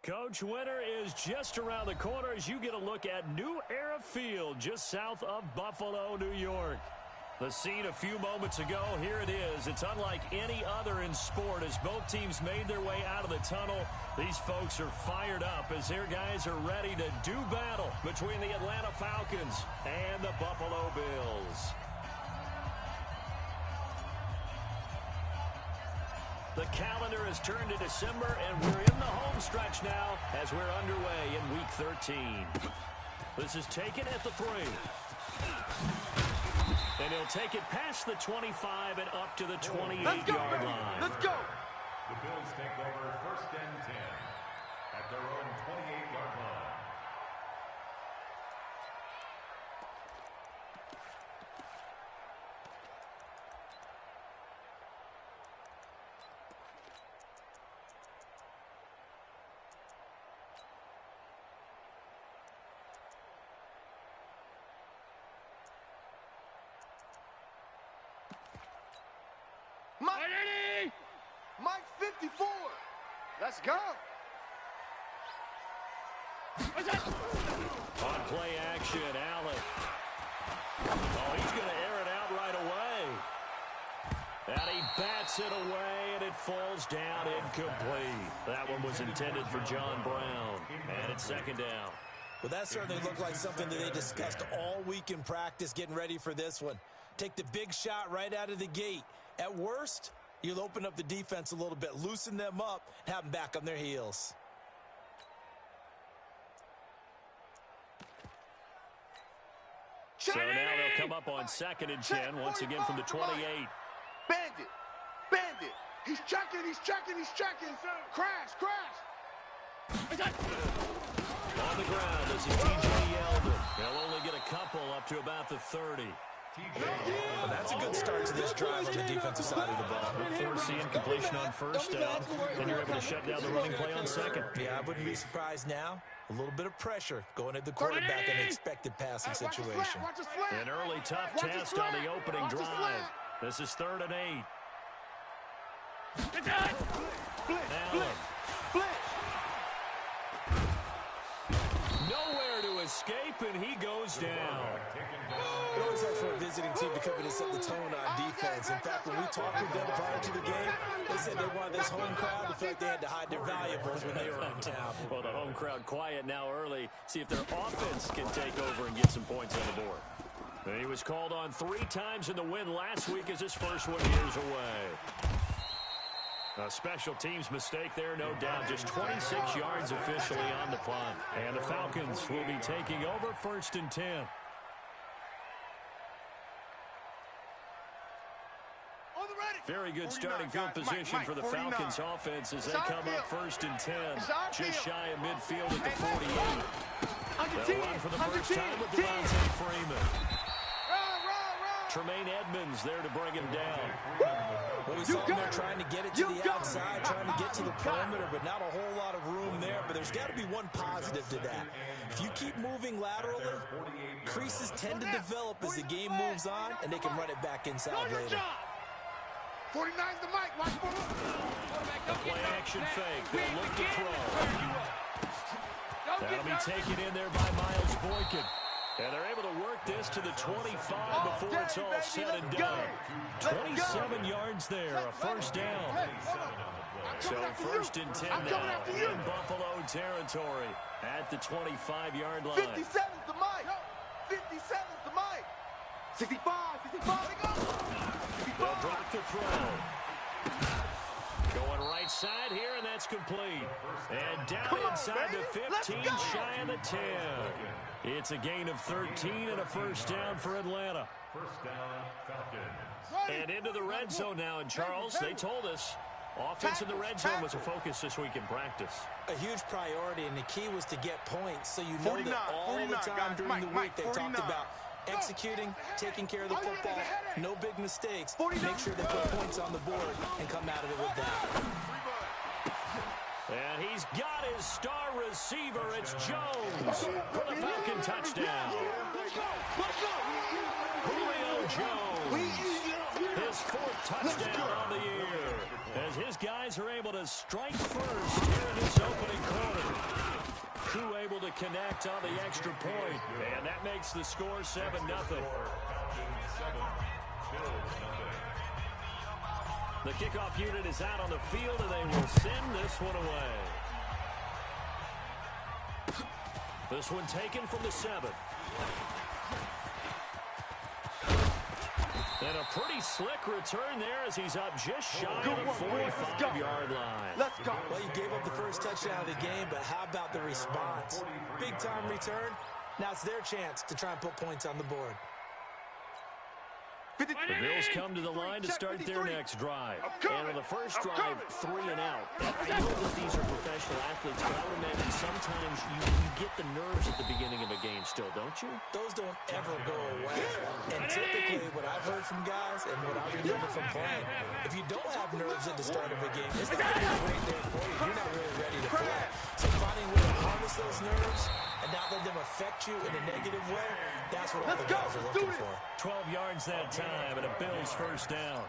Coach, winter is just around the corner as you get a look at New Era Field just south of Buffalo, New York. The scene a few moments ago, here it is. It's unlike any other in sport as both teams made their way out of the tunnel. These folks are fired up as their guys are ready to do battle between the Atlanta Falcons and the Buffalo Bills. The calendar has turned to December, and we're in the home stretch now as we're underway in Week 13. This is taken at the 3. And he'll take it past the 25 and up to the 28-yard line. Let's go. The Bills take over 1st and 10 at their own 28-yard line. Mike 54. Let's go. On play action, Allen. Oh, he's going to air it out right away. And he bats it away, and it falls down incomplete. That one was intended for John Brown. And it's 2nd down. Well, that certainly looked like something that they discussed all week in practice, getting ready for this one. Take the big shot right out of the gate. At worst, you'll open up the defense a little bit, loosen them up, and have them back on their heels. So now they'll come up on 2nd and 10, once again from the 28. Bandit. Bandit. He's checking. Crash. On the ground as T.J. Yeldon. They'll only get a couple up to about the 30. Well, that's a good start to this drive on the defensive side of the ball. Forcing incompletion on 1st down, and you're able to shut down the running play on 2nd. Yeah, I wouldn't be surprised now. A little bit of pressure going at the quarterback in an expected passing situation. An early tough test on the opening drive. This is 3rd and 8. Allen. Nowhere to escape, and he goes down. It always helps for a visiting team to come in and set the tone on defense. In fact, when we talked with them prior to the game, they said they wanted this home crowd to feel like they had to hide their valuables when they were in town. Well, the home crowd quiet now early. See if their offense can take over and get some points on the board. He was called on 3 times in the win last week as his first one years away. A special teams mistake there, no doubt. Just 26 yards officially on the punt. And the Falcons will be taking over 1st and 10. Very good starting field position for the Falcons offense as they come up 1st and 10. Just shy of midfield at the 48. They'll run for the first time with Devontae Freeman. Tremaine Edmonds there to bring him down. Well, we saw him there trying to get it to the outside, trying to get to the perimeter, but not a whole lot of room there. But there's got to be one positive to that. If you keep moving laterally, creases tend to develop as the game moves on, and they can run it back inside later. 49's the mic. Watch for A play action fake. They'll look to throw. That'll be taken in there by Miles Boykin. And they're able to work this to the 25 before it's all said and done. 27 yards there, a 1st down. So 1st and 10 now in Buffalo territory at the 25-yard line. 57's the mic. 57's the mic. 65. They'll drop the throw. Going right side here, and that's complete. And down inside the 15, shy of the 10. It's a gain of 13 and a 1st down for Atlanta. 1st down, Falcons. And into the red zone now. And Charles, they told us offense in the red zone was a focus this week in practice. A huge priority, and the key was to get points. So you know that all the time during the week they talked about executing, taking care of the football, no big mistakes. Make sure they put points on the board and come out of it with that. And he's got his star receiver. It's Jones for the Falcon touchdown. Julio Jones, his 4th touchdown on the year, as his guys guys are able to strike first here in this opening quarter. Crew able to connect on the extra point, and that makes the score 7-0. The kickoff unit is out on the field, and they will send this one away. This one taken from the 7. And a pretty slick return there as he's up just shy of the 45-yard line. Let's go. Well, you gave up the first touchdown of the game, but how about the response? Big-time return. Now it's their chance to try and put points on the board. The Bills come to the line to start their next drive. And on the first drive, 3 and out. I know that these are professional athletes, but I would imagine sometimes you get the nerves at the beginning of a game still, don't you? Those don't ever go away. And typically, what I've heard from guys and what I remember from playing, if you don't have nerves at the start of a game, it's not going to be a great day for you. You're not really ready to play. So finding a way to harness those nerves and not let them affect you in a negative way, that's what all the guys are looking for. 12 yards that time, and a Bills first down.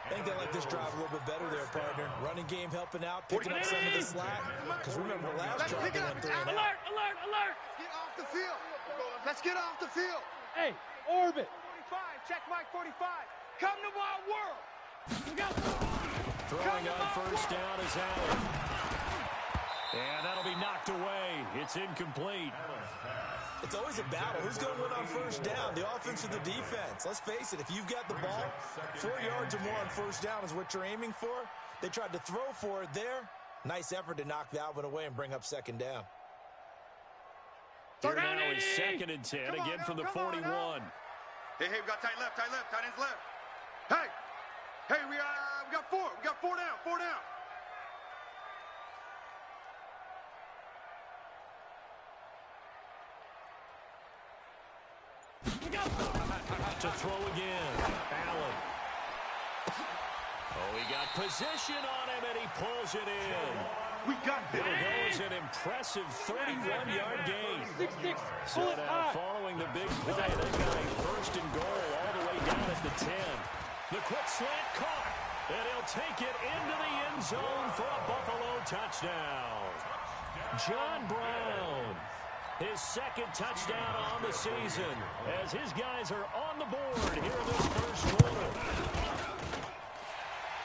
I think they like this drive a little bit better there, partner. Running game helping out, picking up some of the slack. Because remember, the last drive they went 3 and out. Alert! Get off the field. Let's get off the field. Hey, orbit. 45, check Mike 45. Come to my world. Throwing on first down is Allen. And that'll be knocked away. It's incomplete. It's always a battle. Who's going to win on first down, the offense or the defense? Let's face it, if you've got the ball, 4 yards or more on first down is what you're aiming for. They tried to throw for it there. Nice effort to knock that one away and bring up second down. Here now is 2nd and 10, again from the 41. Hey, we got tight left, tight ends left. Hey, we got 4. We got 4 down, 4 down. To throw again, Allen. Oh, he got position on him, and he pulls it in. We got this. There goes an impressive 31-yard gain. 6-6. So now following the big play, they got a first and goal all the way down at the 10. The quick slant caught, and he'll take it into the end zone for a Buffalo touchdown. John Brown, his 2nd touchdown on the season, as his guys are on the board here in this first quarter.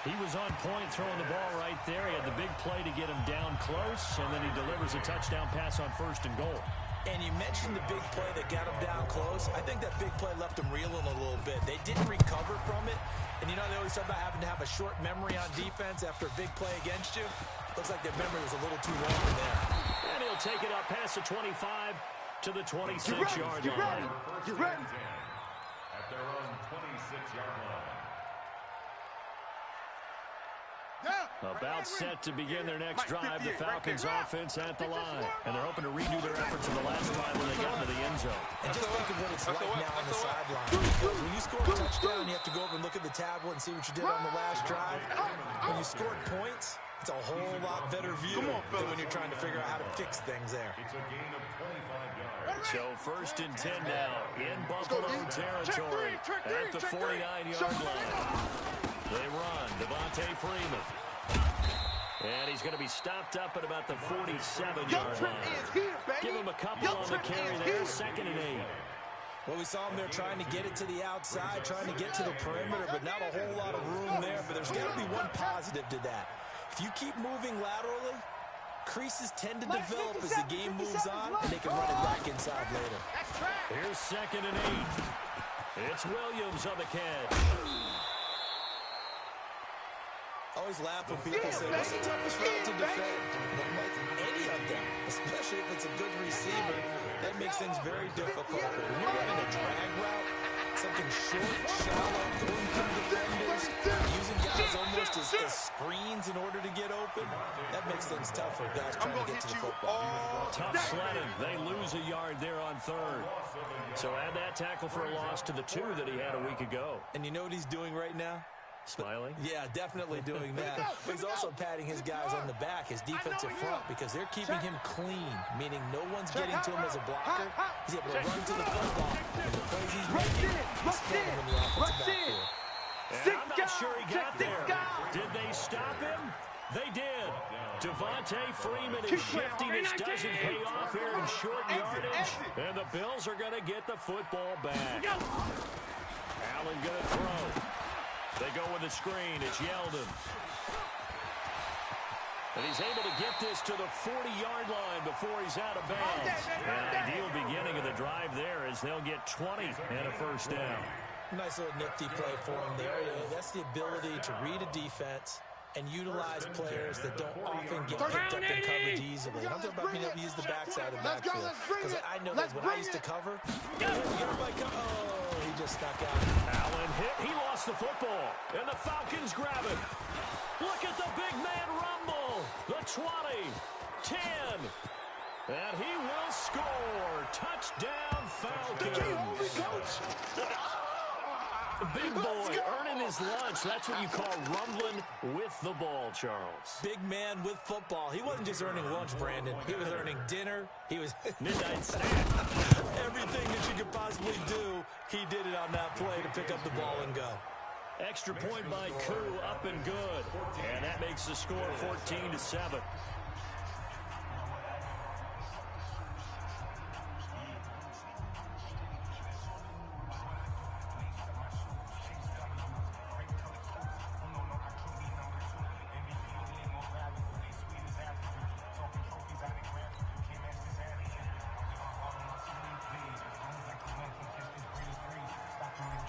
He was on point throwing the ball right there. He had the big play to get him down close, and then he delivers a touchdown pass on first and goal. And you mentioned the big play that got him down close. I think that big play left him reeling a little bit. They didn't recover from it. And you know, they always talk about having to have a short memory on defense after a big play against you. Looks like their memory was a little too long there. And he'll take it up past the 25 to the 26-yard line. You ready? At their own 26-yard line. About set to begin their next drive, the Falcons offense at the line. And they're hoping to redo their efforts in the last drive when they got into the end zone. And just think of what it's like now on the sideline. Because when you score a touchdown, you have to go over and look at the tablet and see what you did on the last drive. When you scored points, it's a whole lot better view than when you're trying to figure out how to fix things there. It's a gain of 25 yards. So first and 10 now in Buffalo territory at the 49-yard line. They run, Devontae Freeman. And he's going to be stopped up at about the 47-yard line. Give him a couple on the carry there, 2nd and 8. Well, we saw him there trying to get it to the outside, trying to get to the perimeter, but not a whole lot of room there. But there's got to be one positive to that. If you keep moving laterally, creases tend to develop as the game moves on, and they can run it back inside later. Here's 2nd and 8. It's Williams on the catch. Always laugh when people say, what's the toughest route to defend? Don't like any of them, especially if it's a good receiver. That makes things very difficult. But when you're running a drag route, something short, shallow, going through defenders, using guys almost as screens in order to get open, that makes things tough for guys trying to get to the football. Tough sledding. They lose a yard there on 3rd. So add that tackle for a loss to the 2 that he had a week ago. And you know what he's doing right now? Smiling? Yeah, definitely doing that. But he's also patting his guys on the back, his defensive front, because they're keeping him clean, meaning no one's getting to him as a blocker. He's able to run to the football, and the plays he's making, he's throwing him in the offensive backfield. I'm not sure he got there. Did they stop him? They did. Devontae Freeman is shifting. This doesn't pay off here in short yardage. And the Bills are going to get the football back. Allen going to throw. They go with the screen. It's Yeldon. And he's able to get this to the 40-yard line before he's out of bounds. An ideal beginning of the drive there as they'll get 20 and a first down. Nice little nifty play for him there. You know, that's the ability to read a defense and utilize players that don't often get picked up in coverage easily. I'm talking about being able to use the backside of the backfield. Because I know that when I used to cover, he just stuck out. Allen hit. He lost the football. And the Falcons grab it. Look at the big man rumble. The 20, 10. And he will score. Touchdown, Falcons. Big boy earning his lunch. That's what you call rumbling with the ball, Charles. Big man with football. He wasn't just earning lunch, Brandon. He was earning dinner. He was midnight snack. Everything that you could possibly do, he did it on that play to pick up the ball and go. Extra point by Koo, up and good. And that makes the score 14-7.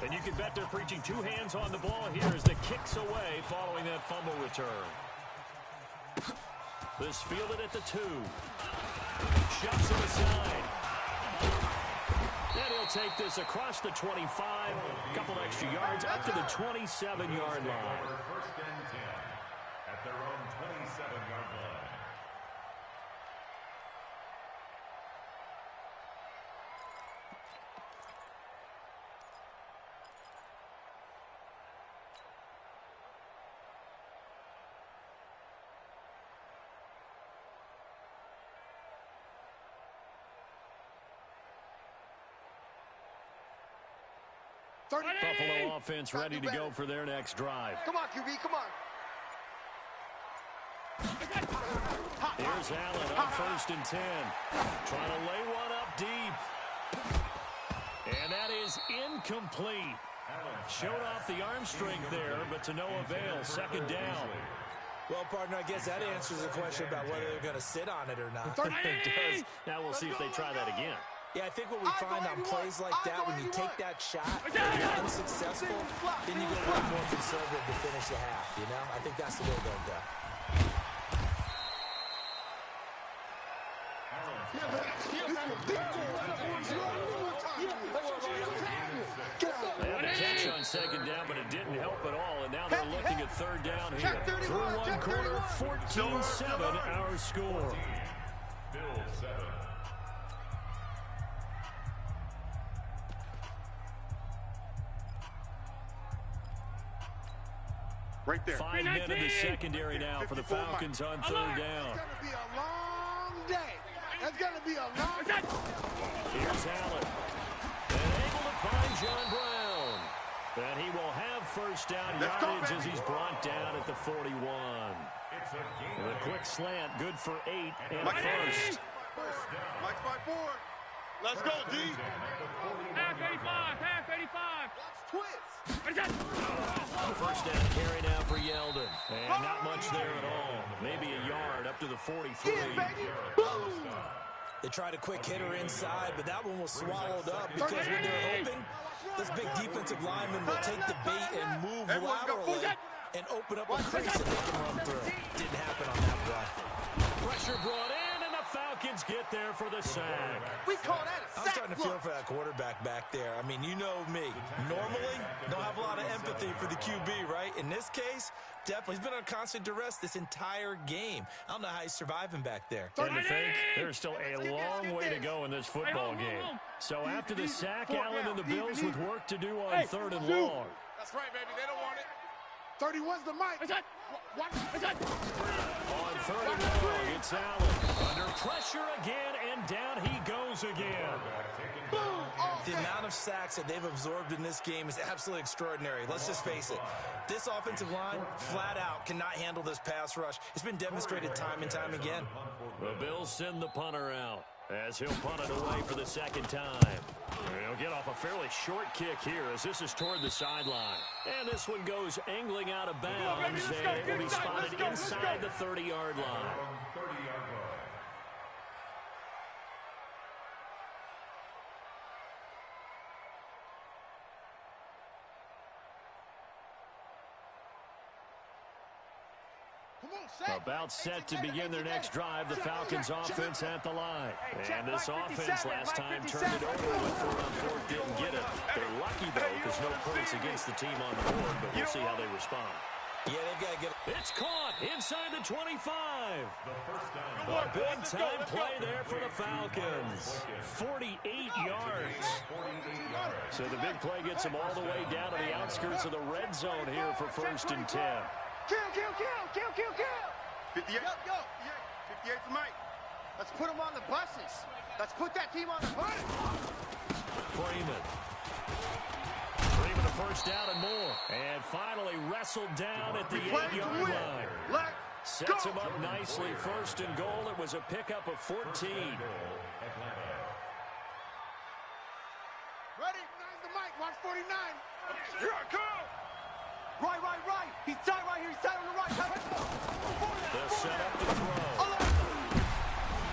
And you can bet they're preaching two hands on the ball here as the kick's away following that fumble return. This fielded at the 2. Shoves it aside. And he'll take this across the 25. A couple extra yards up to the 27-yard line. First and 10 at their own 27-yard line. Buffalo offense ready to go for their next drive. Come on, QB, come on. Here's Allen on 1st and 10. Trying to lay one up deep. And that is incomplete. Showed off the arm strength there, but to no avail. Second down. Well, partner, I guess that answers the question about whether they're going to sit on it or not. It does. Now we'll see if they try that again. Yeah, I think what we find on plays like that, when you take that shot and you're unsuccessful, then you go a little more conservative to finish the half, you know? I think that's the way they'll go. They had a catch on second down, but it didn't help at all, and now they're looking at third down here. Through one quarter, 14-7 our score. Bills 7. Right there. 5 men in the secondary now for the Falcons on third down. It's going to be a long day. It's going to be a long day. Here's Allen. And able to find John Brown. And he will have first down yardage as he's brought down at the 41. With a quick slant, good for 8 and a first. Mike's by 4. Let's go, D. Half 85, half 85. Let's twist. First down carry now for Yeldon. And not much there at all. Maybe a yard up to the 43. They tried a quick hitter inside, but that one was swallowed up because when they're open, this big defensive lineman will take the bait and move laterally and open up a crease that they can run through. Didn't happen on that play. Pressure brought in, and the Falcons get there for the sack. We call that a sack. I'm starting to feel for that quarterback back there. I mean, you know me. Normally, don't have a lot of empathy for the QB, right? In this case, definitely. He's been on constant duress this entire game. I don't know how he's surviving back there. And to think, there's still a long way to go in this football game. So after the sack, Allen and the Bills with work to do on third and long. That's right, baby. They don't want it. 31's the mic. What? On third and long, it's Allen. Under pressure again, and down he goes again. Boom! All The amount of sacks that they've absorbed in this game is absolutely extraordinary. Let's just face it. This offensive line, flat out, cannot handle this pass rush. It's been demonstrated time and time again. The Bills send the punter out as he'll punt it away for the second time. He'll get off a fairly short kick here as this is toward the sideline. And this one goes angling out of bounds, and it will be spotted inside the 30-yard line. About set to begin their next drive, the Falcons offense at the line. And this offense last time turned it over, went for it on fourth, didn't get it. They're lucky, though, because no points against the team on the board, but we'll see how they respond. Yeah, they've got to get it. It's caught inside the 25. A big-time play there for the Falcons. 48 yards. So the big play gets them all the way down to the outskirts of the red zone here for 1st and 10. Kill. 58. 58's the mic. Let's put them on the buses. Let's put that team on the bus. Freeman a first down and more. And finally wrestled down at the 8-yard line. Sets him up nicely. 1st and goal. It was a pickup of 14. Ready? Now's the mic. Watch 49. Here I come. Right. He's tight right here. He's tight on the right. They'll set up the throw.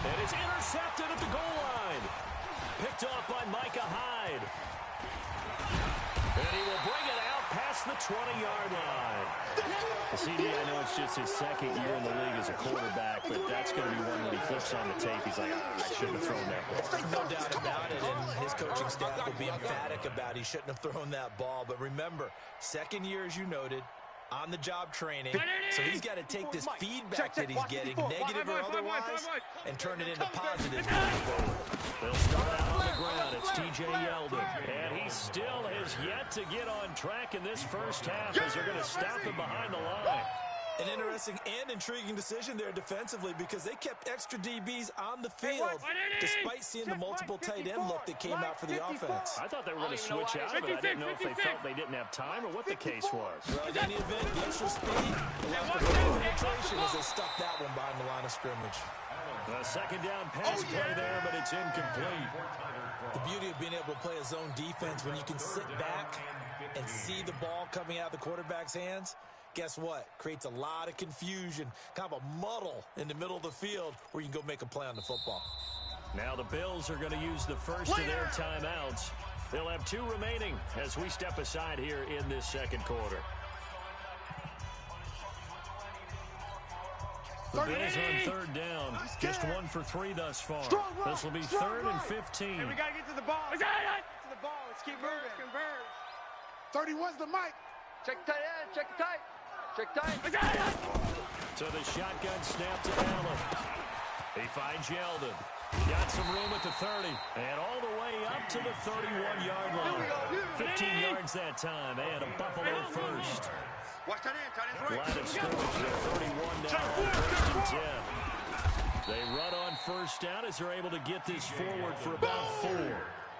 And it's intercepted at the goal line. Picked off by Micah Hyde. And he will bring it out past the 20-yard line. CD, I know it's just his second year in the league as a quarterback, but that's going to be one when he flips on the tape. He's like, I shouldn't have thrown that ball. No doubt about it, and his coaching staff will be emphatic about he shouldn't have thrown that ball. But remember, second year, as you noted, on-the-job training, so he's got to take this feedback that he's getting, negative or otherwise, and turn it into positive moving forward. They'll start out on the ground. It's T.J. Yeldon, and he still has yet to get on track in this first half as they're going to stop him behind the line. An interesting and intriguing decision there defensively because they kept extra DBs on the field despite seeing the multiple tight end look that came out for the offense. I thought they were going to switch out of it. I didn't know if they felt they didn't have time or what the case was. Well, in any event, the extra speed allowed for penetration as they stuck that one behind the line of scrimmage. A second down pass play there, but it's incomplete. The beauty of being able to play a zone defense when you can sit back and see the ball coming out of the quarterback's hands, guess what? Creates a lot of confusion, kind of a muddle in the middle of the field where you can go make a play on the football. Now the Bills are going to use the first of their timeouts. They'll have 2 remaining as we step aside here in this second quarter. The Bills on 3rd down. Just 1 for 3 thus far. This will be 3rd and 15. Hey, we got to get to the ball. To the ball. Let's keep moving. Converge. 31's the mic. Check tight end. Check tight. Check tight. So the shotgun snap to Allen. He finds Yeldon. Got some room at the 30. And all the way up to the 31-yard line. 15 yards that time. And a Buffalo first. Watch tight end's right. Line of scrimmage at 31 now. 1st and 10. They run on first down as they're able to get this forward for about 4.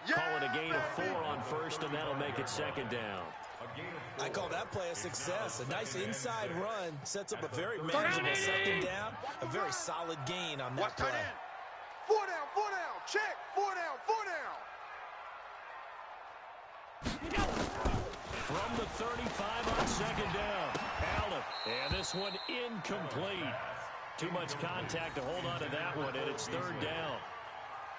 Call it a gain of 4 on first, and that'll make it 2nd down. I call that play a success. A nice inside run sets up a very manageable 2nd down. A very solid gain on that play. 4 down. Check. 4 down. From the 35 on 2nd down. Allen. And this one incomplete. Too much contact to hold on to that one, and it's 3rd down.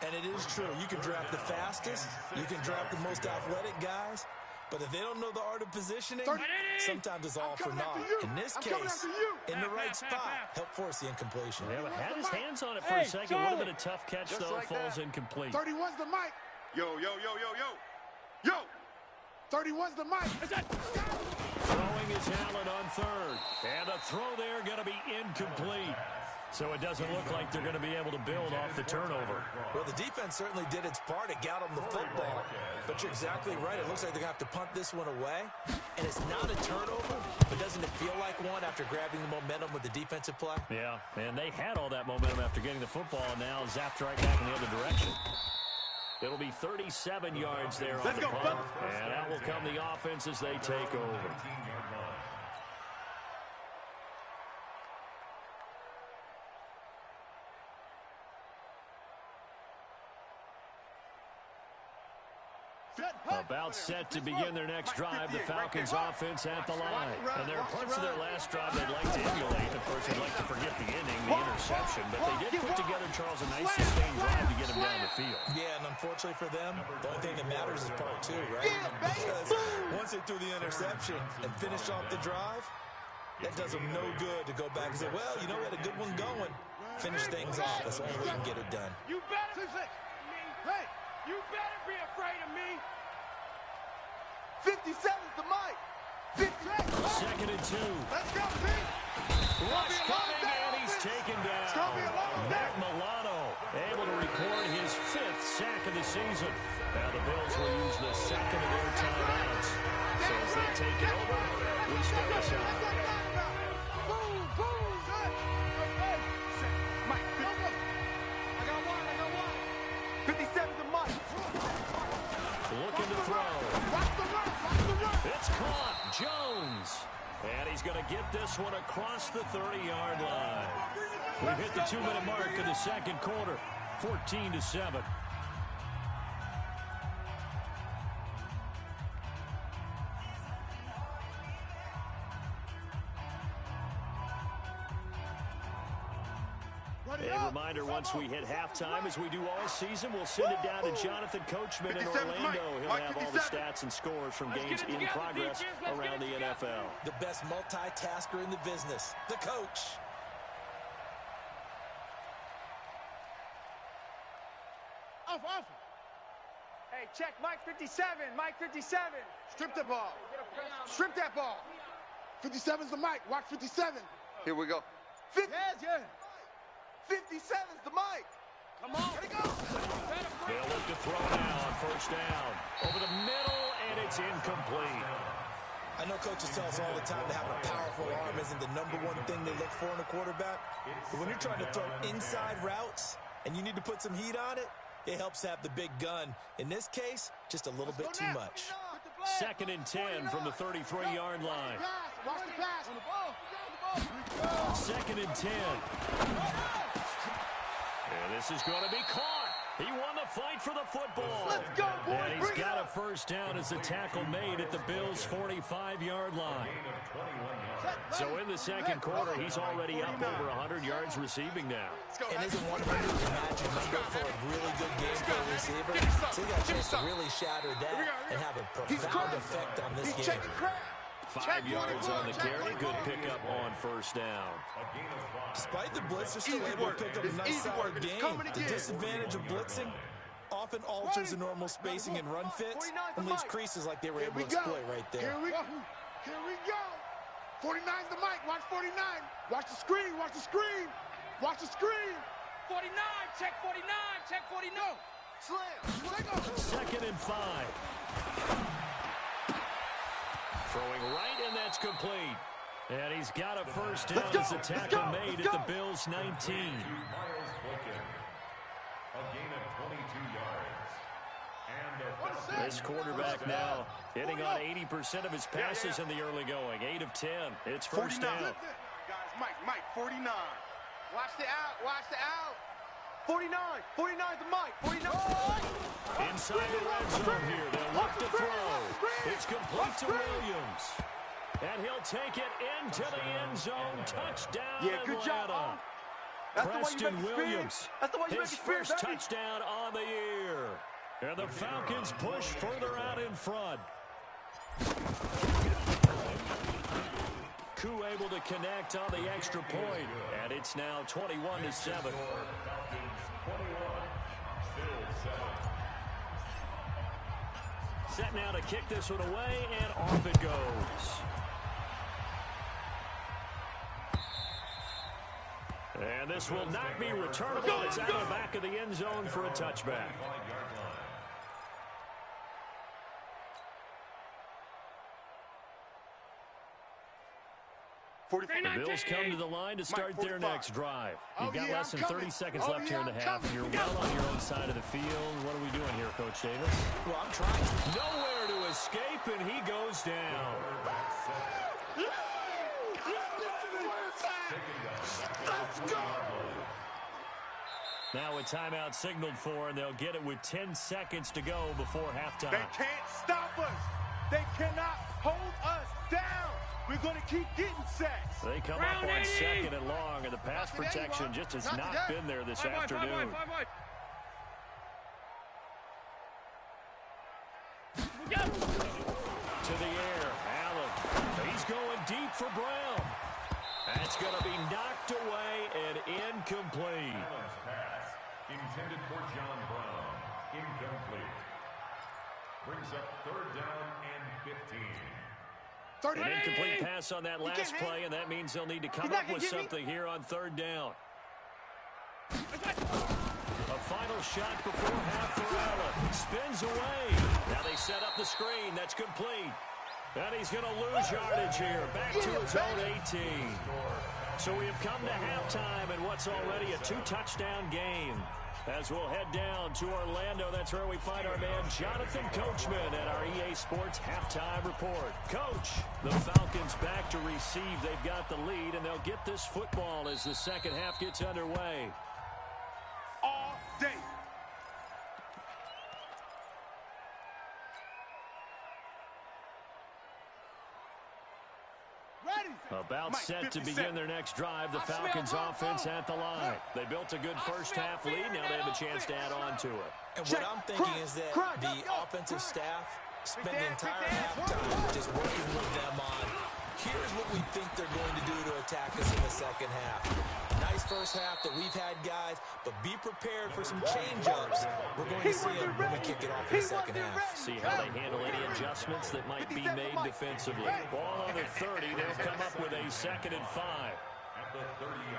And it is true. You can draft the fastest. You can draft the most athletic guys. But if they don't know the art of positioning, sometimes it's all for naught. In this case, in the right spot, help force the incompletion. Yeah, but had his hands on it for a second. Would have been a tough catch, just though. Like falls incomplete. 31's the mic. Yo. 31's the mic. Throwing is Allen on 3rd. And the throw there going to be incomplete. So it doesn't look like they're going to be able to build off the turnover. Well, the defense certainly did its part. It got them the football. But you're exactly right. It looks like they're going to have to punt this one away. And it's not a turnover, but doesn't it feel like one after grabbing the momentum with the defensive play? Yeah, and they had all that momentum after getting the football, and now zapped right back in the other direction. It'll be 37 yards there on the punt. And that will come the offense as they take over. About set to begin their next drive. The Falcons offense at the line. And there are parts of their last drive they'd like to emulate. Of course, they'd like to forget the inning, the interception. But they did put together, Charles, a nice sustained drive to get him down the field. Yeah, and unfortunately for them, the only thing that matters is part two, right? Because once they threw the interception and finished off the drive, that does them no good to go back and say, well, you know, we had a good one going. Finish things off. That's the only way you can get it done. You better be afraid of me. 57's the mic. 2nd and 2. Let's go, Pete. Rush coming, and he's taken down. Matt Milano able to record his 5th sack of the season. Now the Bills will use the second of their timeouts. So as they take it over, we'll step aside. Boom, boom, good. Mike, I got one. 57's the mic. Looking to throw. It's caught. Jones. And he's going to get this one across the 30-yard line. We've hit the 2-minute mark of the second quarter. 14-7. A reminder, once we hit halftime, as we do all season, we'll send it down to Jonathan Coachman in Orlando. He'll have all the stats and scores from games in progress around the NFL. The best multitasker in the business, the coach. Off. Hey, check Mike 57. Mike 57. Strip the ball. Strip that ball. 57's the mic. Watch 57. Here we go. 57's the mic. Come on. Let it go. They'll look to throw now on first down. Over the middle, and it's incomplete. I know coaches tell us all the time that having a powerful arm isn't the #1 thing they look for in a quarterback. But when you're trying to throw inside routes and you need to put some heat on it, it helps to have the big gun. In this case, just a little bit too much. 2nd and 10 from the 33-yard line. Watch the pass. 2nd and 10. And this is going to be caught. He won the fight for the football. Let's go, boys. And he's got a first down as the tackle made at the Bills' 45-yard line. So in the second quarter, he's already up over 100 yards receiving now. And isn't 100 a magic number for a really good game for a receiver? So he got a chance to really shatter that and have a profound effect on this game. 5 yards on the carry. Good pickup on first down. Despite the blitz, they're still able to pick up a nice solid game. The disadvantage of blitzing often alters the normal spacing and run fits and leaves creases like they were able to exploit right there. Here we go. 49's the mic. Watch 49. Watch the screen. Watch the screen. 49. Check 49. Check 49. Slam. 2nd and 5. Throwing right, and that's complete. And he's got a first down as the tackle made at the Bills' 19. A gain of 22 yards. This quarterback now hitting on 80% of his passes in the early going. 8 of 10. It's first down. Guys, Mike, 49. Watch the out. 49. 49's the mic. 49. Inside the red zone here. They'll look to throw. It's complete to Williams. And he'll take it into the end zone. Touchdown, good job, Atlanta. Preston Williams, his first touchdown on the year. And the Falcons push further out in front. Koo able to connect on the extra point. And it's now 21-7. Set now to kick this one away, and off it goes. And this will not be returnable. It's out of the back of the end zone for a touchback. The Bills come to the line to start their next drive. You've got less than 30 seconds left here in the half. You're well on your own side of the field. What are we doing here, Coach Davis? Well, I'm trying. Nowhere to escape, and he goes down. Let's go! Now a timeout signaled for, and they'll get it with 10 seconds to go before halftime. They can't stop us. They cannot hold us down. We're going to keep getting sacks. They come up on second and long, and the pass protection just has not been there this afternoon. To the air, Allen. He's going deep for Brown. That's going to be knocked away and incomplete. Allen's pass intended for John Brown. Incomplete. Brings up third down and 15. An incomplete pass on that last play, and that means they'll need to come up with something here on third down. A final shot before half for Allen. Spins away. Now they set up the screen. That's complete. And he's going to lose yardage here. Back to his own 18. So we have come to halftime in what's already a 2-touchdown game. As we'll head down to Orlando, that's where we find our man Jonathan Coachman at our EA Sports Halftime Report. Coach, the Falcons back to receive. They've got the lead, and they'll get this football as the second half gets underway. All day. About set to begin their next drive, the Falcons offense at the line. They built a good first half lead. Now they have a chance to add on to it. And what I'm thinking is that the offensive staff spent the entire halftime just working with them on, here's what we think they're going to do to attack us in the second half. Nice first half that we've had, guys, but be prepared for some change-ups. We're going to see them when we kick it off in the second half. See how they handle any adjustments that might be made defensively. Ball on the 30. They'll come up with a 2nd and 5.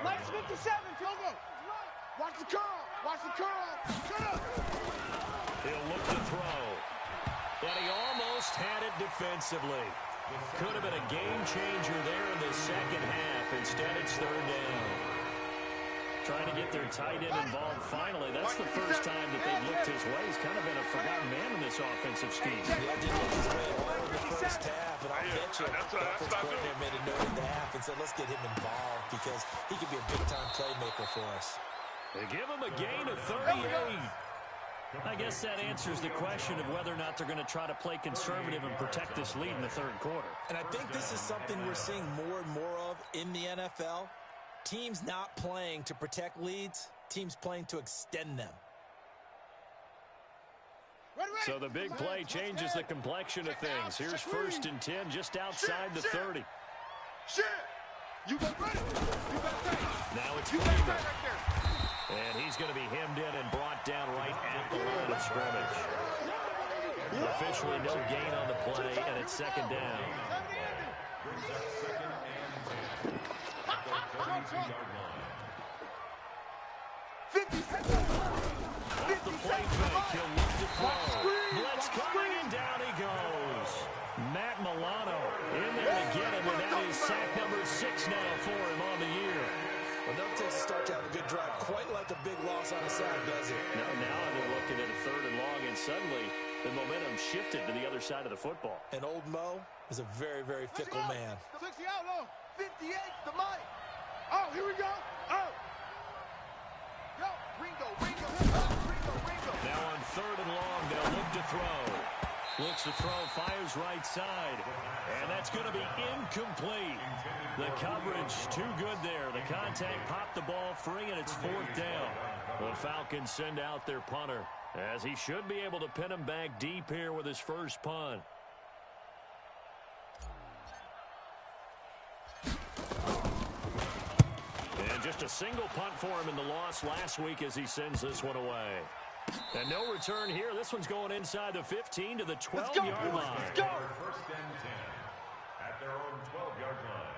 Mike's 57, Togo. Watch the curl. Watch the curl. Shut up. He'll look to throw. And he almost had it defensively. Could have been a game changer there in the second half. Instead, it's third down. Trying to get their tight end involved finally. That's the first time that they've looked his way. He's kind of been a forgotten man in this offensive scheme. Yeah, didn't look his way all over the first half, and I'll bet you the offense coordinator made a note in the half and said, let's get him involved because he could be a big-time playmaker for us. They give him a gain of 38. I guess that answers the question of whether or not they're going to try to play conservative and protect this lead in the third quarter. And I think this is something we're seeing more and more of in the NFL. Teams not playing to protect leads, teams playing to extend them. So the big play changes the complexion of things. Here's 1st and 10 just outside the 30. Shit! You got ready. You got that. Now it's Cleveland. And he's going to be hemmed in and brought down right at the line of scrimmage. Officially no gain on the play, and it's 2nd down. Brings up 2nd and 10. At the 32-yard line. 50 seconds. Off the play fake, he'll look to throw. Blitz coming, and down he goes. Matt Milano in there to get him, and that is sack number 6 now for him on the year. Well, no takes to start to have a good drive, quite like a big loss on a sack, does it? Now they're looking at a 3rd and long, and suddenly the momentum shifted to the other side of the football. And old Mo is a very, very fickle man. 60 out, oh, 58, the Mike. Oh, here we go. Oh. Yo, Ringo. Now on 3rd and long, they'll look to throw. Looks to throw, fires right side. And that's going to be incomplete. The coverage too good there. The contact popped the ball free, and it's 4th down. The Falcons send out their punter, as he should be able to pin him back deep here with his first punt. And just a single punt for him in the loss last week as he sends this one away. And no return here. This one's going inside the 15 to the 12-yard line. Let's go. 1st and 10 at their own 12-yard line.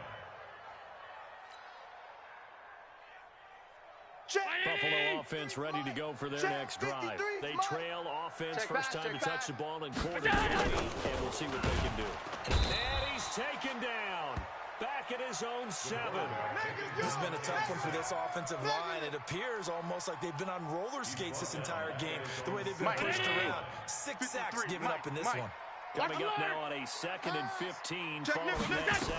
Buffalo offense ready to go for their next drive. They trail offense, first time to touch the ball in quarter 3, and we'll see what they can do. And he's taken down. Back back at his own 7. This has been a tough one for this offensive line. It appears almost like they've been on roller skates this entire game, the way they've been pushed around. 6 sacks given up in this one. Coming up now on a 2nd and 15 following that sack.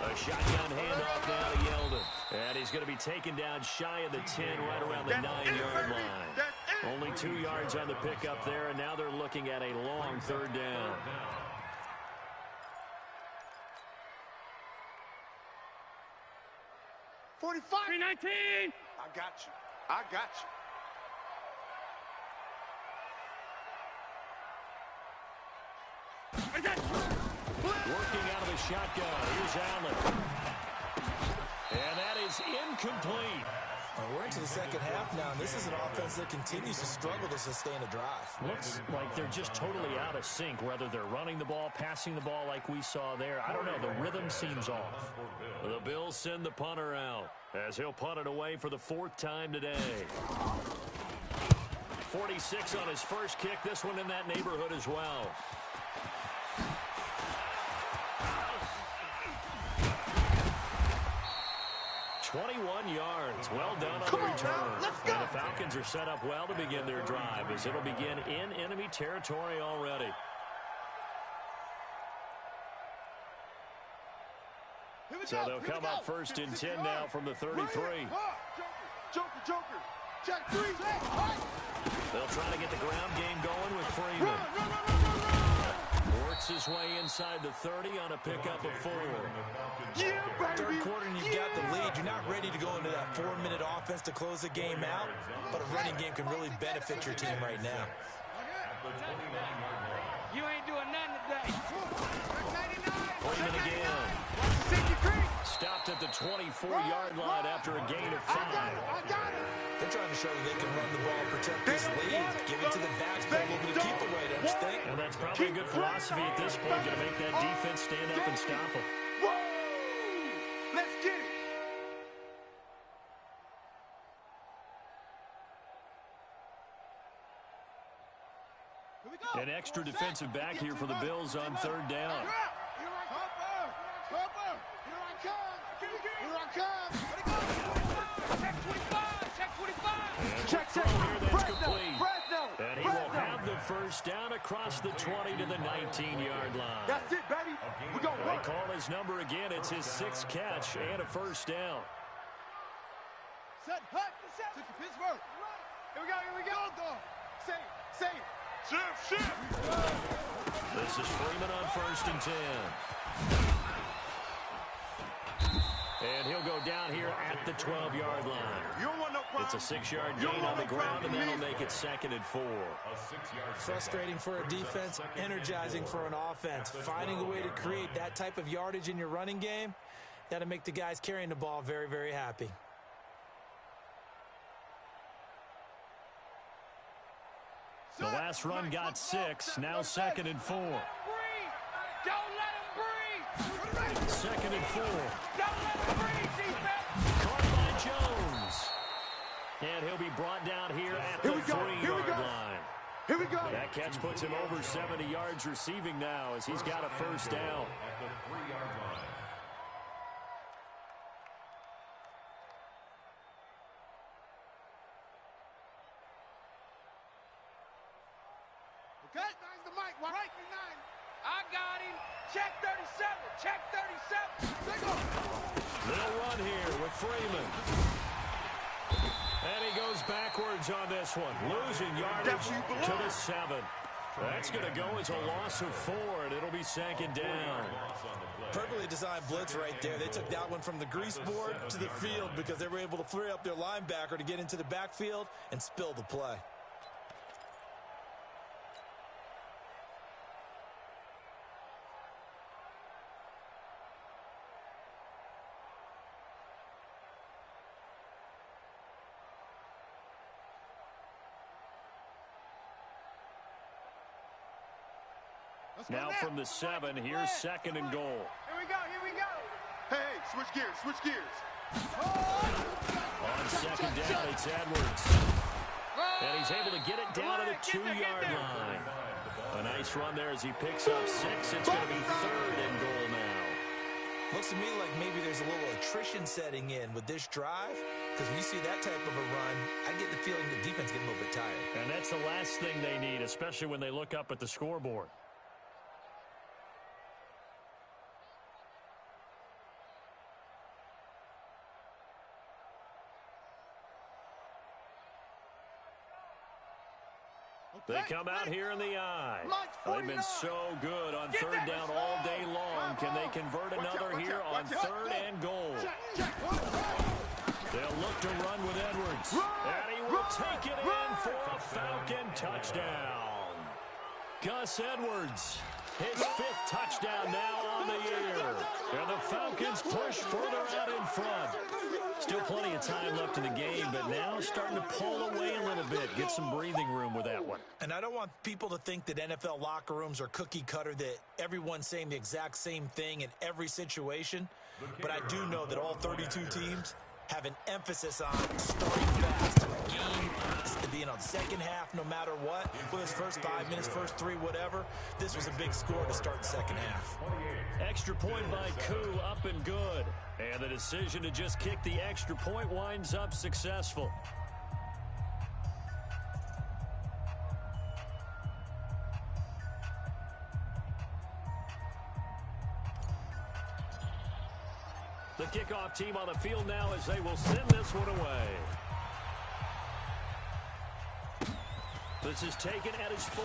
A shotgun handoff now to Yeldon. And he's going to be taken down shy of the 10, right around the 9-yard line. Only 2 yards on the pickup there, and now they're looking at a long 3rd down. $45. 319. I got you. I got you. Working out of the shotgun. Here's Allen. And that is incomplete. We're into the second half now, and this is an offense that continues to struggle to sustain a drive. Looks like they're just totally out of sync, whether they're running the ball, passing the ball like we saw there. I don't know. The rhythm seems off. The Bills send the punter out as he'll punt it away for the 4th time today. 46 on his first kick. This one in that neighborhood as well. $21 yards. Well done on the return. And the Falcons are set up well to begin their drive as it'll begin in enemy territory already. So they'll come up 1st and 10 now from the 33. Joker. Check 3. They'll try to get the ground game going with Freeman. Works his way inside the 30 on a pickup of 4. Yeah, baby. 3rd quarter and you've got the lead. You're not ready to go into that 4-minute offense to close the game out, but a running game can really benefit your team right now. You ain't doing nothing today. Freeman again. Stopped at the 24-yard line after a gain of 5. They're trying to show that they can run the ball, protect this lead, give it to the backs, but a little bit of keep away, don't you think? And that's probably a good philosophy at this point, going to make that defense stand up and stop them. Let's get it. An extra defensive back here for the Bills on 3rd down. Check 25. That's complete. And he will have the 1st down across the 20 to the 19-yard line. That's it, baby. We go. They call his number again. It's his 6th catch and a 1st down. Set, hut, set. To Pittsburgh. Here we go. Say it. Shift. This is Freeman on 1st and 10. And he'll go down here at the 12-yard line. You don't want no problem. It's a 6-yard gain on the ground, and that'll make it 2nd and 4. Frustrating for a defense, energizing for an offense. Finding a way to create that type of yardage in your running game, that'll make the guys carrying the ball very, very happy. The last run got 6, now 2nd and 4. Don't let him breathe. 2nd and 4. Don't let him breathe, defense. Caught by Jones. And he'll be brought down here at the 3-yard line. Here we go. That catch puts him over 70 yards receiving now as he's got a 1st down. At the 3-yard line. Okay, nice the mic. Right, 9. I got him. Check 37. Check 37. Little run here with Freeman. And he goes backwards on this one, losing yardage to the 7. That's going to go as a loss of 4, and it'll be 2nd down. Perfectly designed blitz right there. They took that one from the grease board to the field because they were able to free up their linebacker to get into the backfield and spill the play. Now from the 7, here's 2nd and goal. Here we go. Hey, switch gears. On 2nd down, it's Edwards. And he's able to get it down to the 2-yard line. A nice run there as he picks up 6. It's going to be 3rd and goal now. Looks to me like maybe there's a little attrition setting in with this drive, because when you see that type of a run, I get the feeling the defense getting a little bit tired. And that's the last thing they need, especially when they look up at the scoreboard. They come out here in the I. They've been so good on third down all day long. Can they convert another here on third and goal? They'll look to run with Edwards. And he will take it in for a Falcon touchdown. Gus Edwards, his 5th touchdown now on the year. And the Falcons push further out in front. Still plenty of time left in the game, but now starting to pull away a little bit. Get some breathing room with that one. And I don't want people to think that NFL locker rooms are cookie cutter, that everyone's saying the exact same thing in every situation. But I do know that all 32 teams have an emphasis on starting fast. Game, the second half, no matter what, whether it's first 5 minutes, first 3, whatever. This was a big score to start the second half. Extra point by Koo, up and good. And the decision to just kick the extra point winds up successful. The kickoff team on the field now as they will send this one away. This is taken at his 4.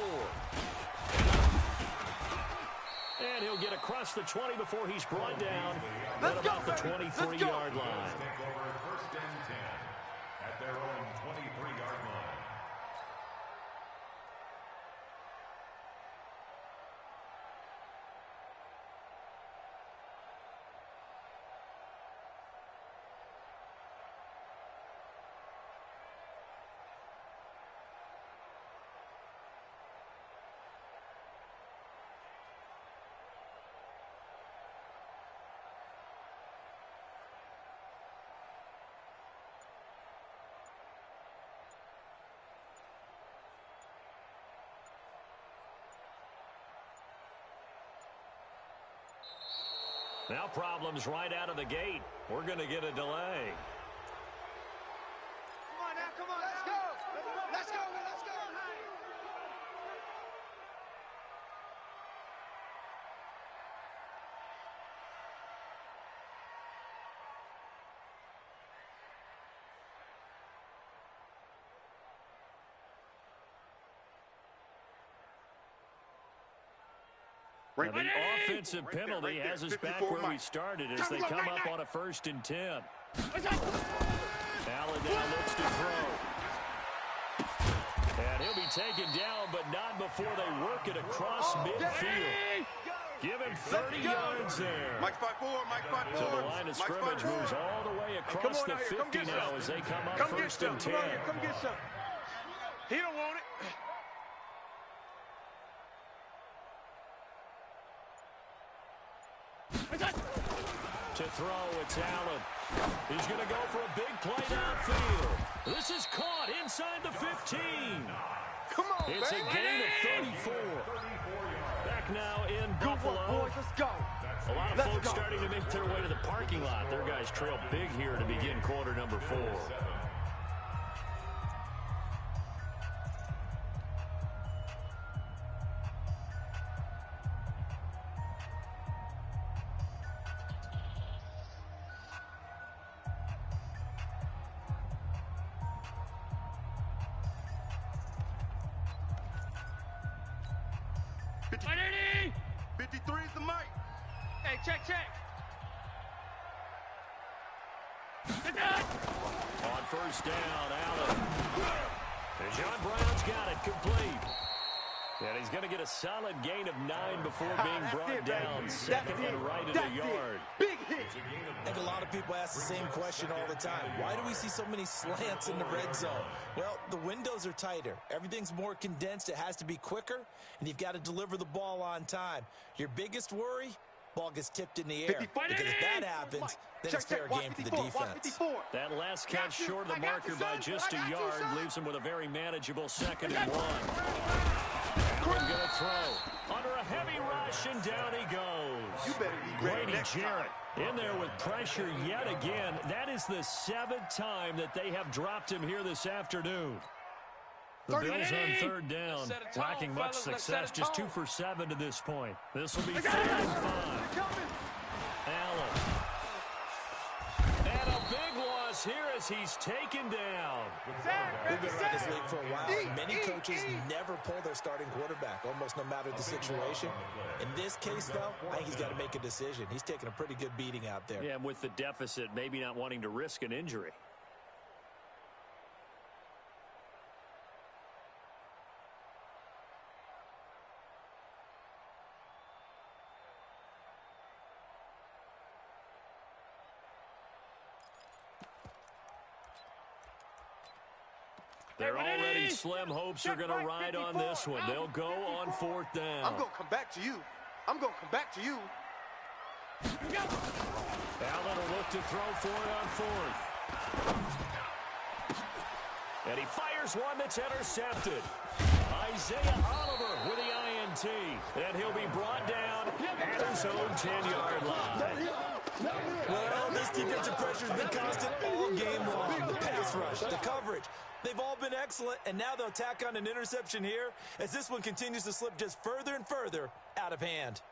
And he'll get across the 20 before he's brought down at about the 23-yard line. First and 10 at their own 23-yard line. Now problems right out of the gate. We're going to get a delay. Come on now, come on. Let's go. Let's go. Let's go. And the offensive penalty has us back where we started as they come up on a 1st and 10. Allen now looks to throw. And he'll be taken down, but not before they work it across midfield. Give him 30 yards there. Mike's by 4, Mike's by 4. So the line of scrimmage moves all the way across the 50 now as they come up 1st and 10. Come get some. He don't want it. To throw, it's Allen. He's going to go for a big play downfield. This is caught inside the 15. Come on, it's a gain of 34. Back now in Buffalo. Boys, let's go. A lot of folks starting to make their way to the parking lot. Their guys trail big here to begin quarter number 4. On first down, Allen. And John Brown's got it complete. And he's going to get a solid gain of 9 before being brought down. Second and right in the yard. Big hit. I think a lot of people ask the same question all the time. Why do we see so many slants in the red zone? Well, the windows are tighter. Everything's more condensed. It has to be quicker, and you've got to deliver the ball on time. Your biggest worry? Ball gets tipped in the air. Because if that happens, then it's fair game for the defense. That last catch short of the marker by just a yard leaves him with a very manageable 2nd and 1. Allen going to throw. Under a heavy rush, and down he goes. Grady Jarrett in there with pressure yet again. That is the 7th time that they have dropped him here this afternoon. The Bills on third down, lacking much success, just 2 for 7 to this point. This will be 3rd and 5. Allen. And a big loss here as he's taken down. We've been around this league for a while, and many coaches never pull their starting quarterback, almost no matter the situation. In this case, though, I think he's got to make a decision. He's taking a pretty good beating out there. Yeah, and with the deficit, maybe not wanting to risk an injury. They're already slim hopes are going to ride on this one. They'll go on 4th down. I'm going to come back to you. I'm going to come back to you. Allen will look to throw for it on 4th. And he fires one that's intercepted. Isaiah Oliver with the INT. And he'll be brought down at his own 10-yard line. Well, this defensive pressure has been constant all game long. The pass rush, the coverage, they've all been excellent, and now they'll tack on an interception here as this one continues to slip just further and further out of hand.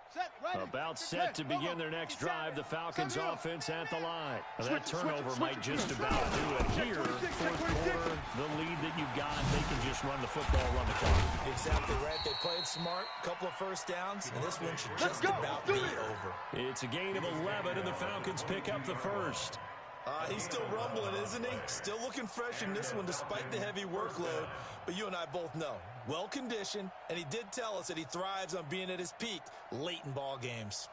About set to begin their next drive, the Falcons offense at the line. Now that turnover might just about do it here. 4th quarter, the lead that you've got, they can just run the football, run the clock. Exactly right. They played smart, couple of first downs, and this one should just about be over. It's a gain of 11, and the Falcons pick up the first. He's still rumbling, isn't he? Still looking fresh in this one despite the heavy workload. But you and I both know, well-conditioned, and he did tell us that he thrives on being at his peak late in ball games.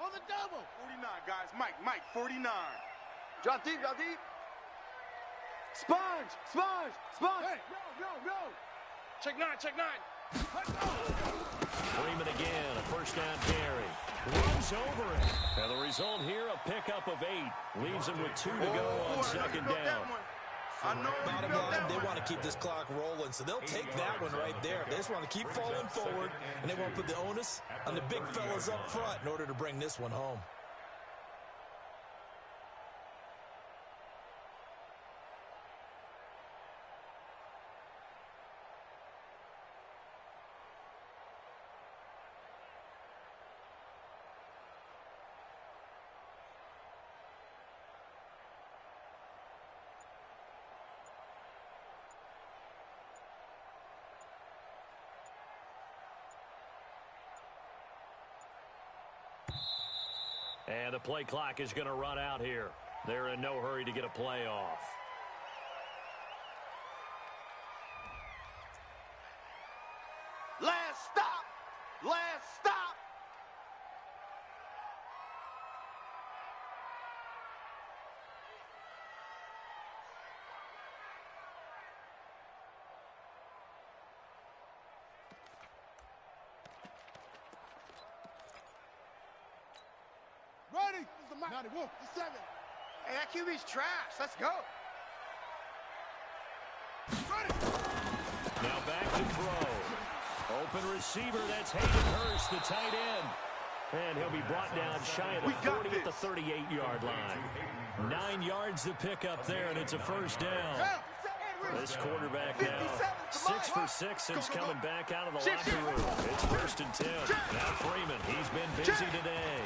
On the double. 49, guys. Mike, 49. Drop deep, drop deep. Sponge. Hey, go. Check 9, check 9. Freeman again, a first down carry. Runs over it. And the result here, a pickup of 8. Leaves him with 2 to go on 2nd down. Bottom line, they want to keep this clock rolling, so they'll take that one right there. They just want to keep falling forward, and they want to put the onus on the big fellas up front in order to bring this one home. And the play clock is going to run out here. They're in no hurry to get a play off. Last stop. Ready? This is the 91, the 7. Hey, that QB's trash. Let's go. Ready? Now back to throw. Open receiver, that's Hayden Hurst, the tight end. And he'll be brought down shy of the 40 at the 38-yard line. 9 yards to pick up there, and it's a first down. This quarterback now 6 for 6 since coming back out of the locker room. It's 1st and 10. Now Freeman, he's been busy today.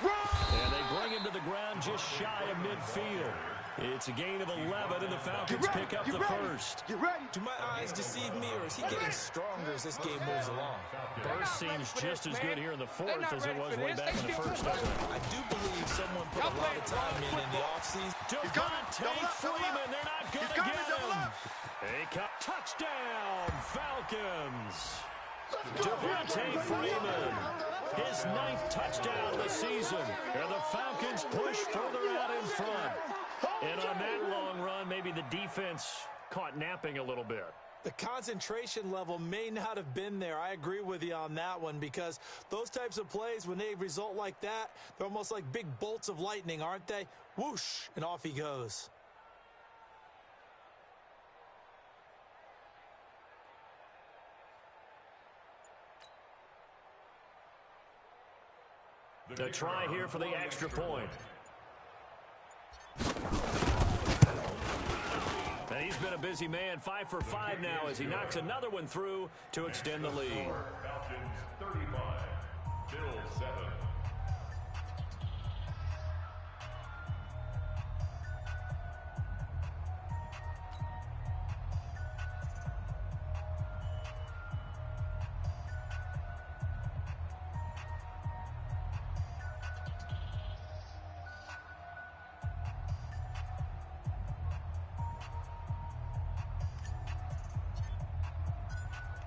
And they bring him to the ground just shy of midfield. It's a gain of 11, and the Falcons pick up the first. Get ready. Do my eyes deceive me, or is he getting stronger as this game moves along? Burst seems just as good here in the 4th as it was way back in the 1st. I do believe someone put a lot of time in the offseason. Devontae Freeman, they're not going to get him. Touchdown, Falcons. Devontae Freeman, his 9th touchdown of the season. And the Falcons push further out in front. And on that long run, maybe the defense caught napping a little bit. The concentration level may not have been there. I agree with you on that one, because those types of plays, when they result like that, they're almost like big bolts of lightning, aren't they? Whoosh, and off he goes. A try here for the extra point. And he's been a busy man, 5 for 5 now as he knocks another one through to extend the lead. Falcons 35, Bills 7.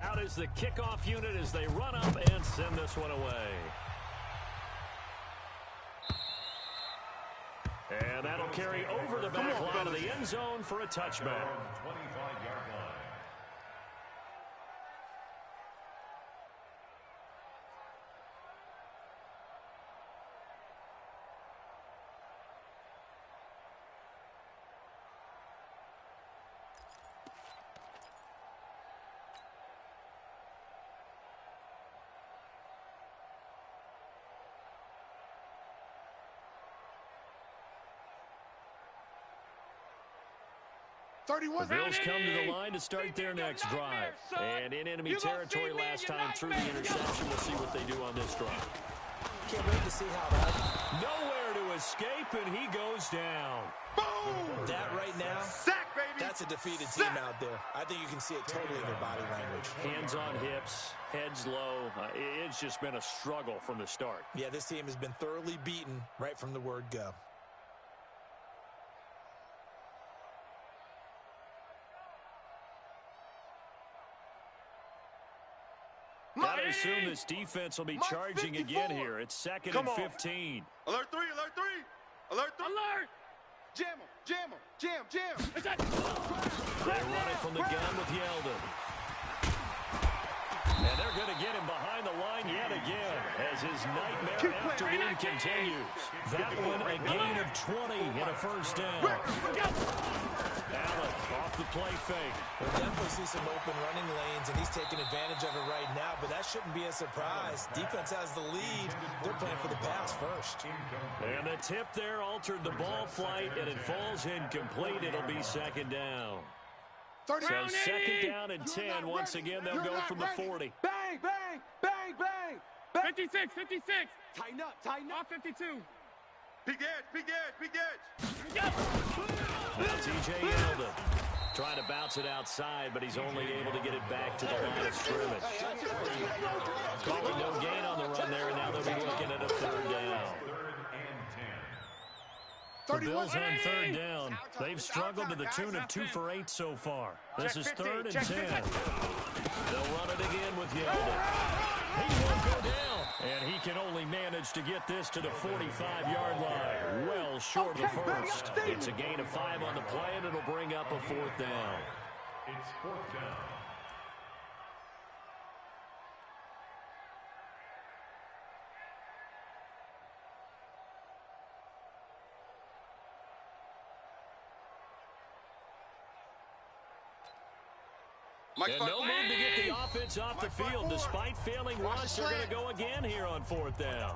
Out is the kickoff unit as they run up and send this one away. And that'll carry over the back line of the end zone for a touchback. 25-yard line. The Bills come to the line to start their next drive. And in enemy territory last time through the interception. We'll see what they do on this drive. Can't wait to see how that. Nowhere to escape, and he goes down. Boom! That right now, Sack, baby! that's a defeated team out there. I think you can see it totally in their body language. Hands on hips, heads low. It's just been a struggle from the start. Yeah, this team has been thoroughly beaten right from the word go. Gotta assume this defense will be charging again here. It's 2nd and 15. Alert 3, alert 3! Alert 3! Alert! Jam him, jam him, jam, jam. They run it from the gun with Yeldon. And they're going to get him behind the line yet again as his nightmare afternoon continues. That one a gain of 20 and a first down. Allen off the play fake. We'll definitely see some open running lanes, and he's taking advantage of it right now, but that shouldn't be a surprise. Defense has the lead. They're playing for the pass first. And the tip there altered the ball flight, and it falls incomplete. It'll be 2nd down. So 2nd down and 10. Once again, they'll go from the 40. Bang, bang, bang, bang, bang. 56, 56. Tighten up, tighten up. Off 52. Big edge, big edge, big edge! Now T.J. Yeldon trying to bounce it outside, but he's only able to get it back to the line of scrimmage. Calling no gain on the run there, and now they'll be looking at a 3rd down. The Bills on 3rd down. They've struggled to the tune of 2 for 8 so far. This is 3rd and 10. They'll run it again with Yeldon. He won't go down. And he can only manage to get this to the 45-yard line. Well short of the first. It's a gain of 5 on the play, and it'll bring up a 4th down. It's 4th down. And no move to get the offense off the field. Despite failing once, they're going to go again here on 4th down.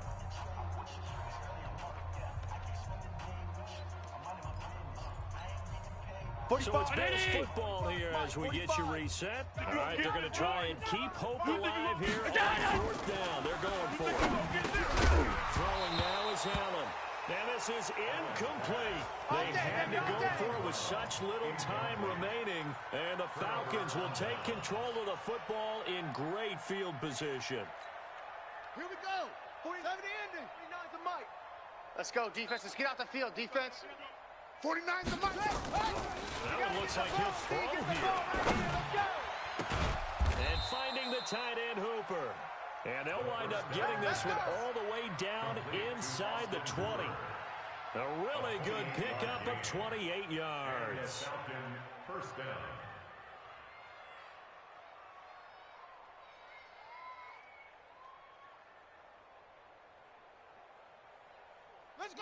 So it's Bills football here as we get you reset. All right, they're going to try and keep hope alive here on 4th down. They're going for it. Throwing now is Allen. And this is incomplete. They had to go for it with such little time remaining. And the Falcons will take control of the football in great field position. Here we go. 47 ending. 49's the mic. Let's go, defense. Let's get out the field, defense. 49's the mic. That one looks like he'll throw here. And finding the tight end Hooper. And they'll wind up getting this one all the way down inside the 20. A really good pickup of 28 yards. Falcon, 1st down.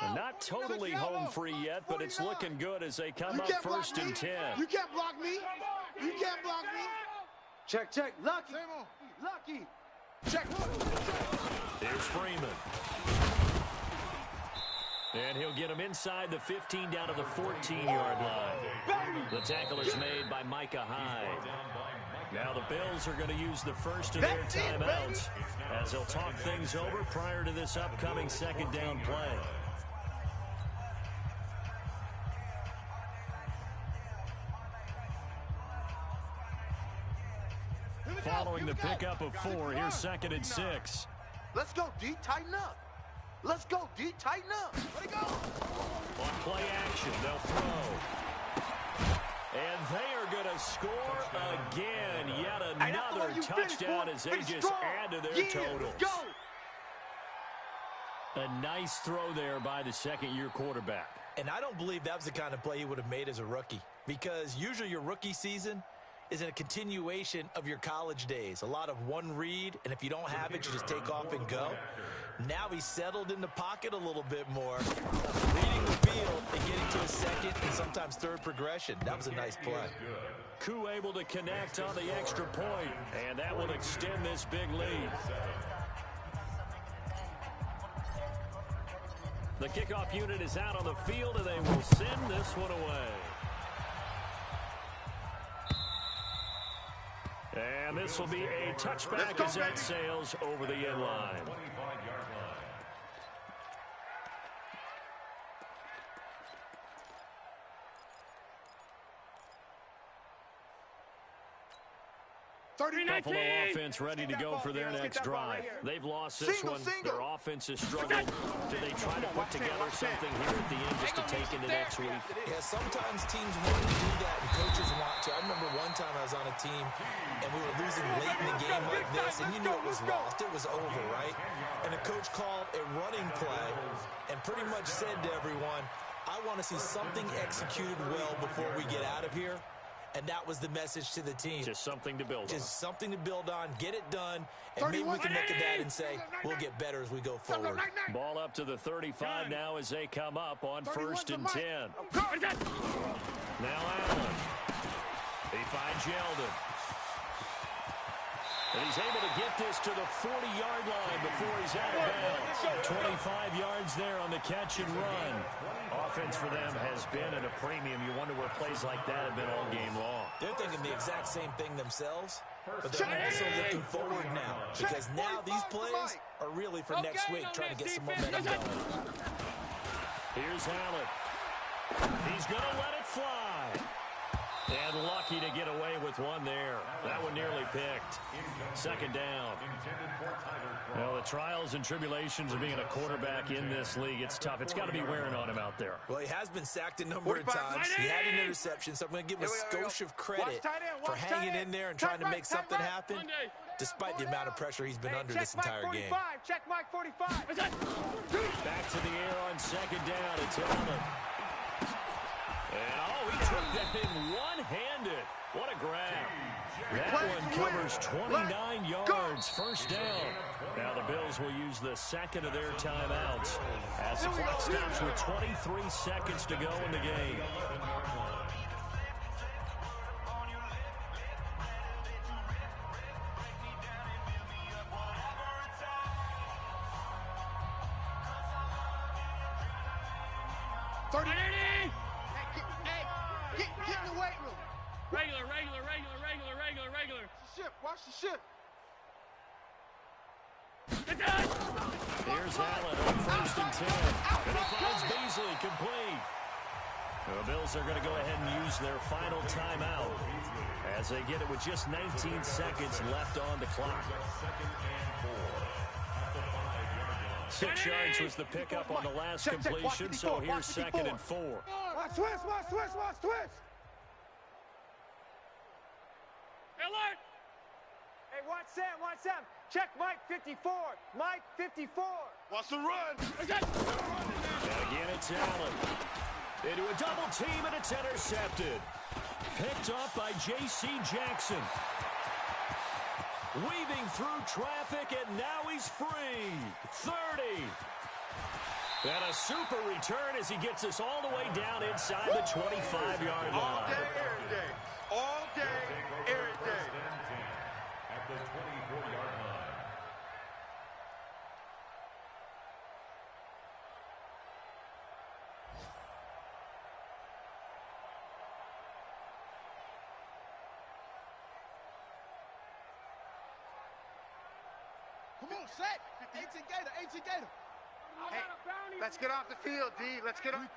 And not totally home free yet, but it's looking good as they come up 1st and 10. You can't block me. You can't block me. Check, check. Lucky. Lucky. Check. Here's Freeman. And he'll get him inside the 15 down to the 14-yard line. The tackle is made by Micah Hyde. Now the Bills are going to use the first of their timeouts as they'll talk things over prior to this upcoming second down play. Following the pickup of 4, here's 2nd and 6. Let's go, D. Tighten up. Let's go, D. Tighten up. Let it go. On play action, they'll throw. And they are going to score again. Yet another touchdown as they just add to their totals. Go. A nice throw there by the second-year quarterback. And I don't believe that was the kind of play he would have made as a rookie, because usually your rookie season is a continuation of your college days. A lot of one read, and if you don't have it, you just take off and go. Now he's settled in the pocket a little bit more, reading the field and getting to a second and sometimes third progression. That was a nice play. Koo able to connect on the extra point, and that will extend this big lead. The kickoff unit is out on the field, and they will send this one away. And this will be a touchback as that sails over the end line. 30-19. Buffalo offense ready to go for their next drive. They've lost this one. Their offense has struggled. Do they try to put together something here at the end just to take into next week? Yeah, sometimes teams want to do that and coaches want to. I remember one time I was on a team and we were losing late in the game like this, and you knew it was lost. It was over, right? And the coach called a running play and pretty much said to everyone, I want to see something executed well before we get out of here. And that was the message to the team. Just something to build on. Just something to build on, get it done, and maybe we can look at that and say, we'll get better as we go forward. Ball up to the 35 now as they come up on 1st and 10. Now Allen. He finds Yeldon. And he's able to get this to the 40-yard line before he's out of bounds. 25 yards there on the catch and run. Offense for them has been at a premium. You wonder where plays like that have been all game long. They're thinking the exact same thing themselves, but they're also looking forward now, because now these plays are really for next week, trying to get some momentum going. Here's Allen. He's going to let it fly. And lucky to get away with one there. That one nearly picked. 2nd down. Well, the trials and tribulations of being a quarterback in this league, it's tough. It's got to be wearing on him out there. Well, he has been sacked a number of times. He had an interception, so I'm going to give him a skosh of credit for hanging in there and trying to make something happen, despite the amount of pressure he's been under this entire game. Check Mike 45. Back to the air on 2nd down. It's Allen. And, oh, he took that thing one-handed. What a grab. That one covers 29 yards. 1st down. Now the Bills will use the second of their timeouts as the clock stops with 23 seconds to go in the game. Get in the weight room. Regular. Watch the ship. Here's Allen on 1st and 10. And he finds Beasley complete. The Bills are going to go ahead and use their final timeout as they get it with just 19 seconds left on the clock. 6 yards was the pickup on the last completion, so here's 2nd and 4. Watch twist. Alert! Hey, watch Sam. Check Mike 54. Mike 54. Watch the run. And again, it's Allen. Into a double team, and it's intercepted. Picked up by J.C. Jackson. Weaving through traffic, and now he's free. 30. And a super return as he gets us all the way down inside the 25-yard line. All day, every day. All day, every day. At the 24-yard line. set. 18 Gator. Hey, let's get off the field, D. Let's get off.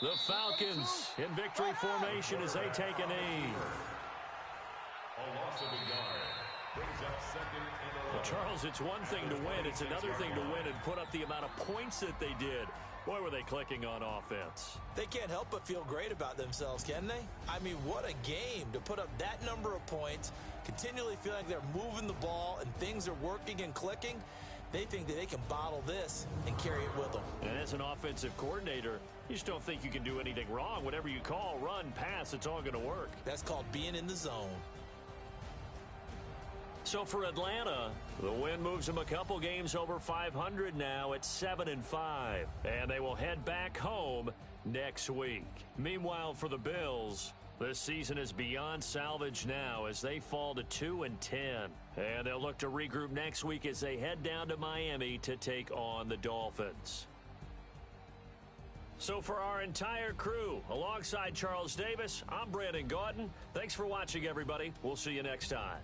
The Falcons in victory formation as they take a knee. A loss of a yard. Brings up second and 11. Well, Charles, it's one thing to win. It's another thing to win and put up the amount of points that they did. Boy, were they clicking on offense. They can't help but feel great about themselves, can they? I mean, what a game to put up that number of points, continually feeling like they're moving the ball and things are working and clicking. They think that they can bottle this and carry it with them. And as an offensive coordinator, you just don't think you can do anything wrong. Whatever you call, run, pass, it's all going to work. That's called being in the zone. So for Atlanta, the win moves them a couple games over 500 now at 7-5. And they will head back home next week. Meanwhile, for the Bills, this season is beyond salvage now as they fall to 2-10. And they'll look to regroup next week as they head down to Miami to take on the Dolphins. So for our entire crew, alongside Charles Davis, I'm Brandon Gaudin. Thanks for watching, everybody. We'll see you next time.